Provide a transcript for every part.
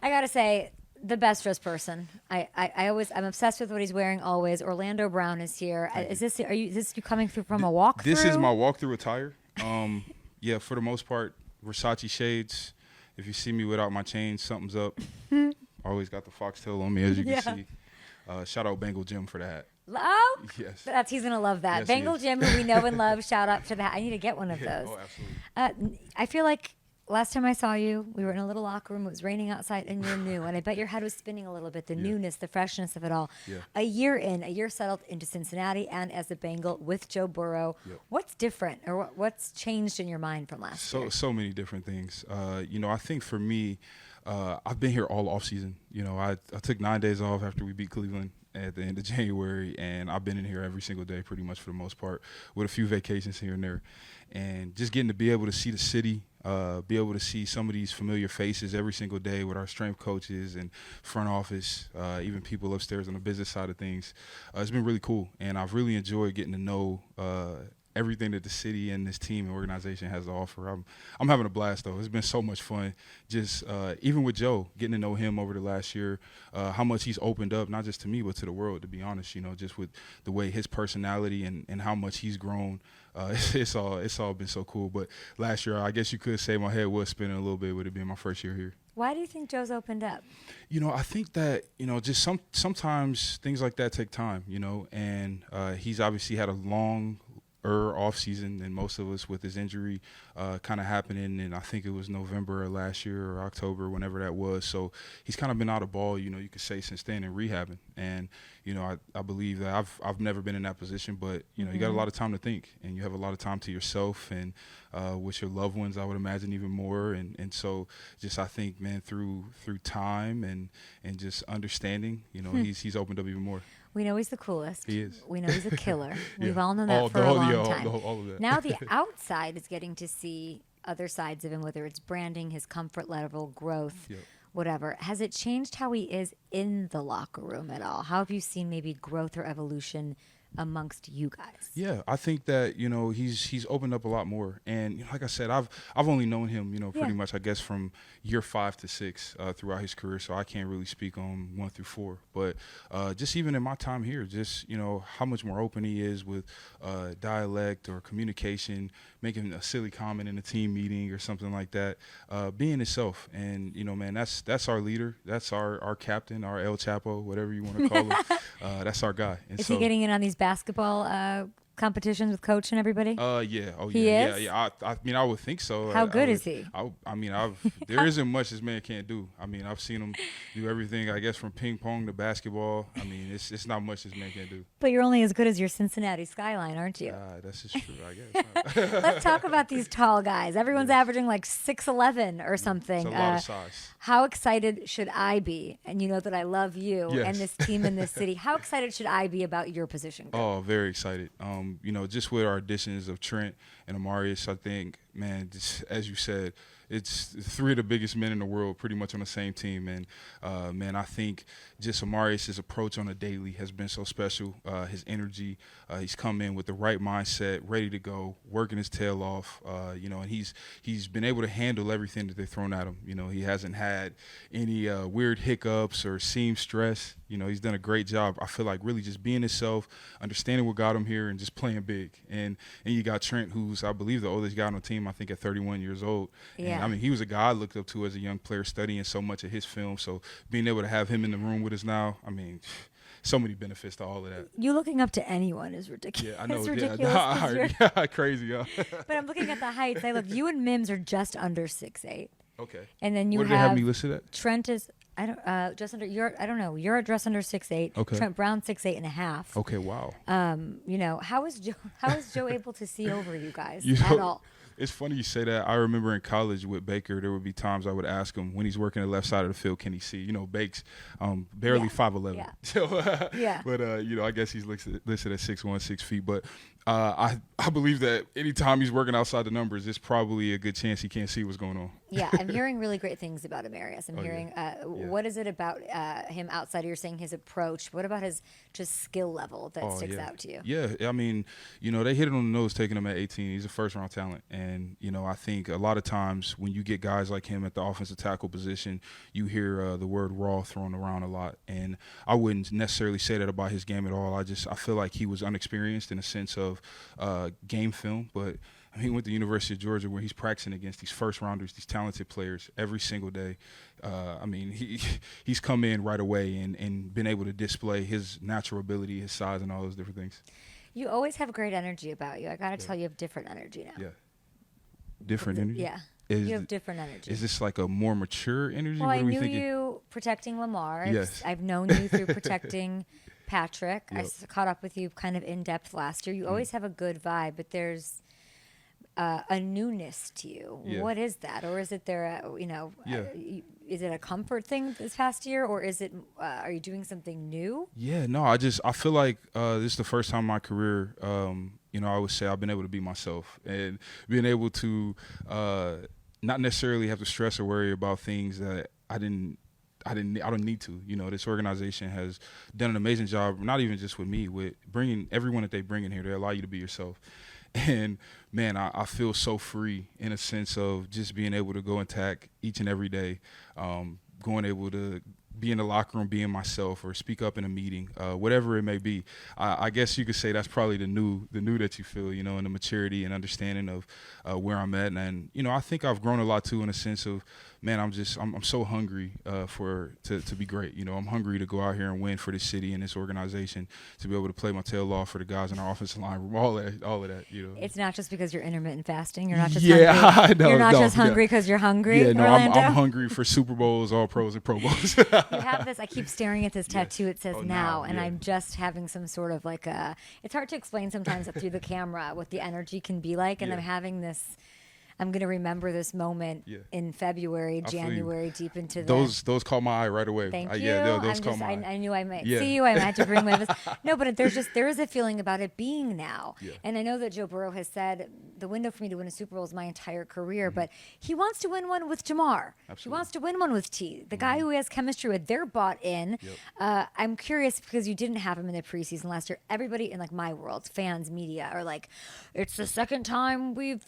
I gotta say, the best dressed person. I'm obsessed with what he's wearing always. Orlando Brown is here. Is this you coming through from a walkthrough? This is my walkthrough attire. Yeah, for the most part, Versace shades. If you see me without my chain, something's up. Always got the foxtail on me, as you can see. Shout out Bengal Jim for that. Oh, yes. He's gonna love that. Yes, Bengal Jim, who we know and love. Shout out to that. I need to get one of those. Oh, absolutely. I feel like last time I saw you, we were in a little locker room. It was raining outside, and you're new. And I bet your head was spinning a little bit. The newness, the freshness of it all. Yeah. A year settled into Cincinnati and as a Bengal with Joe Burrow. Yep. What's different, or what's changed in your mind from last year? So many different things. I think for me, I've been here all offseason. I took 9 days off after we beat Cleveland at the end of January, and I've been in here every single day pretty much for the most part, with a few vacations here and there. And just getting to be able to see the city, be able to see some of these familiar faces every single day with our strength coaches and front office, even people upstairs on the business side of things. It's been really cool, and I've really enjoyed getting to know everything that the city and this team and organization has to offer. I'm having a blast, though. It's been so much fun. Just even with Joe, getting to know him over the last year, how much he's opened up, not just to me, but to the world, to be honest, just with the way his personality and how much he's grown. It's all been so cool. But last year, I guess you could say my head was spinning a little bit with it being my first year here. Why do you think Joe's opened up? I think that, just sometimes things like that take time, and he's obviously had a long off season than most of us with his injury kind of happening, and I think it was November of last year or October, whenever that was. So he's kind of been out of ball, you could say, since then and rehabbing. And I believe that I've never been in that position, but you got a lot of time to think, and you have a lot of time to yourself and with your loved ones, I would imagine, even more. And so just I think, man, through time and just understanding, he's opened up even more. We know he's the coolest. He is. We know he's a killer. We've all known that for a long time. All of that. Now the outside is getting to see other sides of him, whether it's branding, his comfort level, growth, whatever. Has it changed how he is in the locker room at all? How have you seen maybe growth or evolution amongst you guys? Yeah, I think that he's opened up a lot more, and like I said, I've only known him pretty much, I guess, from year 5 to 6 throughout his career, so I can't really speak on 1 through 4. But just even in my time here, just how much more open he is with dialect or communication, making a silly comment in a team meeting or something like that, being himself. And man, that's our leader, that's our captain, our El Chapo, whatever you want to call him. That's our guy. And is he getting in on these basketball competitions with coach and everybody? Yeah. Oh, he yeah. is? Yeah. I mean, I would think so. How good is he? There isn't much this man can't do. I mean, I've seen him do everything, I guess, from ping pong to basketball. I mean, it's not much this man can't do. But you're only as good as your Cincinnati skyline, aren't you? That's just true, I guess. Let's talk about these tall guys. Everyone's averaging like 6'11" or something. It's a lot of size. How excited should I be? And you know that I love you and this team in this city. How excited should I be about your position group? Oh, very excited. Just with our additions of Trent and Amarius, I think, man, just, as you said, it's 3 of the biggest men in the world pretty much on the same team. And, man, I think just Amarius' approach on a daily has been so special. His energy, he's come in with the right mindset, ready to go, working his tail off, and he's been able to handle everything that they've thrown at him. He hasn't had any weird hiccups or seam stress. He's done a great job, I feel like, really just being himself, understanding what got him here, and just playing big. And you got Trent, who's, I believe, the oldest guy on the team, I think, at 31 years old. Yeah. And, I mean, he was a guy I looked up to as a young player, studying so much of his film. So being able to have him in the room with us now, I mean, so many benefits to all of that. You looking up to anyone is ridiculous. Yeah, I know. It's ridiculous. Crazy, yeah. But I'm looking at the heights. Look, you and Mims are just under 6'8". Okay. And then you what did they have me listed at? Trent is just under. I don't know. You're just under 6'8". Okay. Trent Brown 6'8.5". Okay. Wow. How is Joe able to see over you guys at all? It's funny you say that. I remember in college with Baker, there would be times I would ask him when he's working the left side of the field, can he see? Bake's barely 5'11". Yeah. So, yeah. But, I guess he's listed at 6'1", 6 feet. But I believe that anytime he's working outside the numbers, it's probably a good chance he can't see what's going on. Yeah, I'm hearing really great things about Amarius. I'm Oh, yeah. hearing, Yeah. what is it about him outside of you're saying his approach? What about his just skill level that sticks yeah. out to you? Yeah, I mean, they hit it on the nose taking him at 18. He's a first-round talent. And, I think a lot of times when you get guys like him at the offensive tackle position, you hear the word raw thrown around a lot. And I wouldn't necessarily say that about his game at all. I feel like he was unexperienced in a sense of game film. But he went to the University of Georgia where he's practicing against these first-rounders, these talented players every single day. He's come in right away and been able to display his natural ability, his size, and all those different things. You always have great energy about you. I got to tell you, you have different energy now. Yeah. Different energy? Yeah. You have different energy. Is this like a more mature energy? Well, what I are we knew thinking? you protecting Lamar. Yes. I've known you through protecting Patrick. Yep. Caught up with you kind of in depth last year. You always have a good vibe, but there's a newness to you. Yeah. What is that? Or is it is it a comfort thing this past year, or is it are you doing something new? Yeah, no, I feel like this is the first time in my career, I would say I've been able to be myself and being able to not necessarily have to stress or worry about things that I don't need to. This organization has done an amazing job, not even just with me, with bringing everyone that they bring in here. They allow you to be yourself. And, man, I feel so free in a sense of just being able to go and tack each and every day, going able to be in the locker room, being myself, or speak up in a meeting, whatever it may be. I guess you could say that's probably the new that you feel, and the maturity and understanding of where I'm at. And, I think I've grown a lot, too, in a sense of, man, I'm so hungry to be great. I'm hungry to go out here and win for this city and this organization, to be able to play my tail off for the guys in our offensive line room, all of that. It's not just because you're intermittent fasting. You're not just hungry. I know, you're not just hungry because you're hungry. Yeah, no, Orlando. I'm hungry for Super Bowls, All Pros, and Pro Bowls. You have this. I keep staring at this tattoo. It says now, and yeah. I'm just having some sort of like a. It's hard to explain sometimes through the camera what the energy can be like, and I'm having this. I'm going to remember this moment in February, January, deep into those caught my eye right away. Thank you. Yeah, those caught my eye. I knew I might see you. I had to bring my this. No, but there is a feeling about it being now. Yeah. And I know that Joe Burrow has said the window for me to win a Super Bowl is my entire career, but he wants to win one with Jamar. Absolutely. He wants to win one with T. The guy who he has chemistry with, they're bought in. Yep. I'm curious because you didn't have him in the preseason last year. Everybody in like my world, fans, media, are like, it's the second time in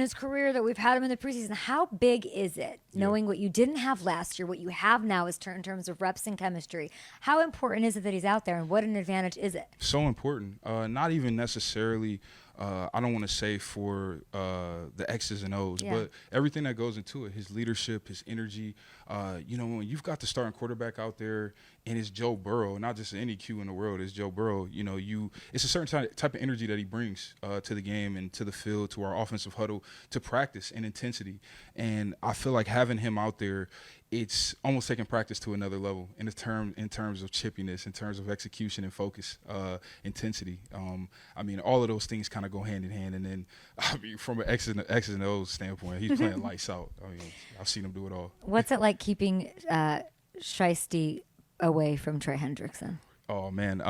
his career that we've had him in the preseason. How big is it knowing what you didn't have last year, what you have now is in terms of reps and chemistry? How important is it that he's out there, and what an advantage is it? So important. Not even necessarily, I don't want to say for the X's and O's, but everything that goes into it, his leadership, his energy. When you've got the starting quarterback out there and it's Joe Burrow, not just any Q in the world, it's Joe Burrow, it's a certain type of energy that he brings to the game and to the field, to our offensive huddle, to practice and intensity. And I feel like having him out there, it's almost taking practice to another level in terms of chippiness, in terms of execution and focus, intensity. All of those things kind of go hand in hand. And then, from an X's and O's standpoint, he's playing lights out. I've seen him do it all. What's it like keeping Shiesty away from Trey Hendrickson? Oh, man.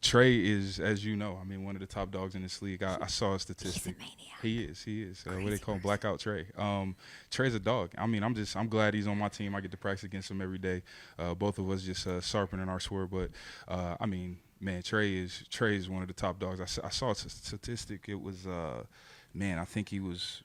Trey is, as you know, one of the top dogs in this league. I saw a statistic. He's a maniac. He is. What they call him, Blackout Trey. Trey's a dog. I'm glad he's on my team. I get to practice against him every day. Both of us just sharpening our sword. But, man, Trey is one of the top dogs. I saw a statistic. It was, I think he was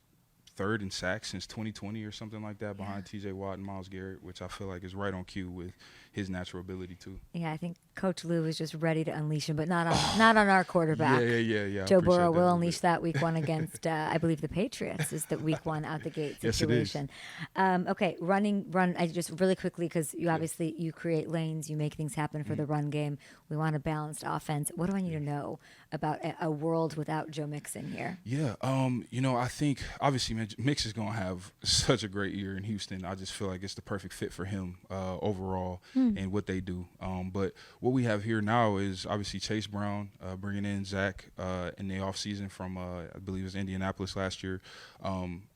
third in sacks since 2020 or something like that, behind T.J. Watt and Myles Garrett, which I feel like is right on cue with his natural ability too. Yeah, I think Coach Lou is just ready to unleash him, but not on our quarterback. Yeah. Joe Burrow will unleash that week one against, I believe, the Patriots is the week one out the gate situation. Yes, it is. Okay, run. I just really quickly, because you obviously you create lanes, you make things happen for the run game. We want a balanced offense. What do I need to know about a world without Joe Mixon here? Yeah, I think obviously Mix is gonna have such a great year in Houston. I just feel like it's the perfect fit for him overall and what they do. But what we have here now is obviously Chase Brown bringing in Zach in the offseason from I believe it was Indianapolis last year.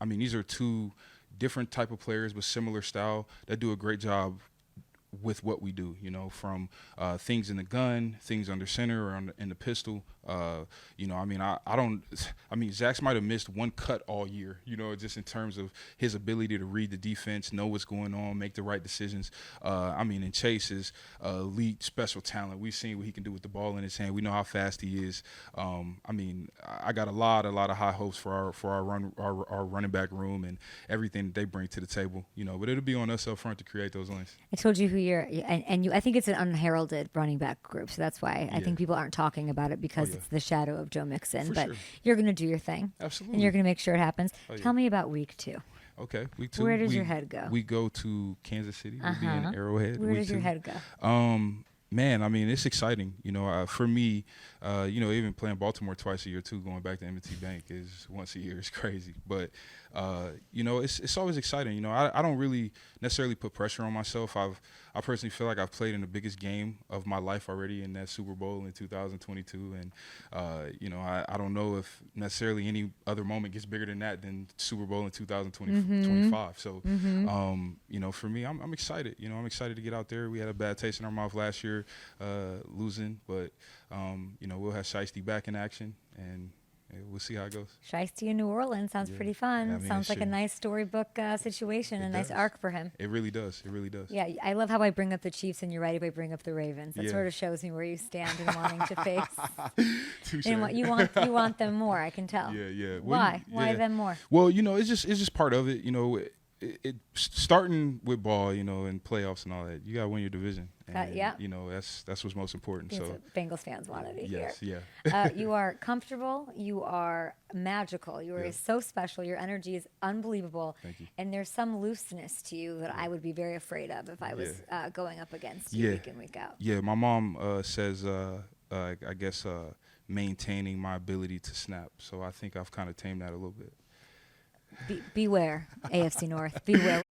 These are two different type of players but similar style that do a great job with what we do, from things in the gun, things under center or in the pistol, Zach's might have missed one cut all year, just in terms of his ability to read the defense, know what's going on, make the right decisions. And Chase is elite special talent. We've seen what he can do with the ball in his hand. We know how fast he is. I got a lot of high hopes for our running back room and everything that they bring to the table, but it'll be on us up front to create those lanes. I told you who I think it's an unheralded running back group, so that's why I think people aren't talking about it because it's the shadow of Joe Mixon. But you're going to do your thing. Absolutely. And you're going to make sure it happens. Tell me about week 2. Okay, week 2. Where does your head go? We go to Kansas City. We'll be in Arrowhead. Where does your head go? It's exciting. For me, even playing Baltimore twice a year too, going back to M&T Bank is once a year is crazy. But, it's always exciting. I don't really necessarily put pressure on myself. I personally feel like I've played in the biggest game of my life already in that Super Bowl in 2022. And, I don't know if necessarily any other moment gets bigger than that than Super Bowl in 2025. So, for me, I'm excited. I'm excited to get out there. We had a bad taste in our mouth last year, losing, but we'll have Shiesty back in action, and we'll see how it goes. Shiesty in New Orleans sounds pretty fun. Sounds like a nice storybook situation, a nice arc for him. It really does. It really does. Yeah, I love how I bring up the Chiefs and you're right if I bring up the Ravens. That sort of shows me where you stand in wanting to face. And you want them more, I can tell. Yeah. Why? Why them more? Well, it's just part of it. It starting with ball, and playoffs and all that. You got to win your division. And, that's what's most important. So Bengals fans wanted to hear. Yes, yeah. You are comfortable. You are magical. You are so special. Your energy is unbelievable. Thank you. And there's some looseness to you that I would be very afraid of if I was going up against you week in, week out. Yeah, my mom says, I guess, maintaining my ability to snap. So I think I've kind of tamed that a little bit. Beware, AFC North. Beware.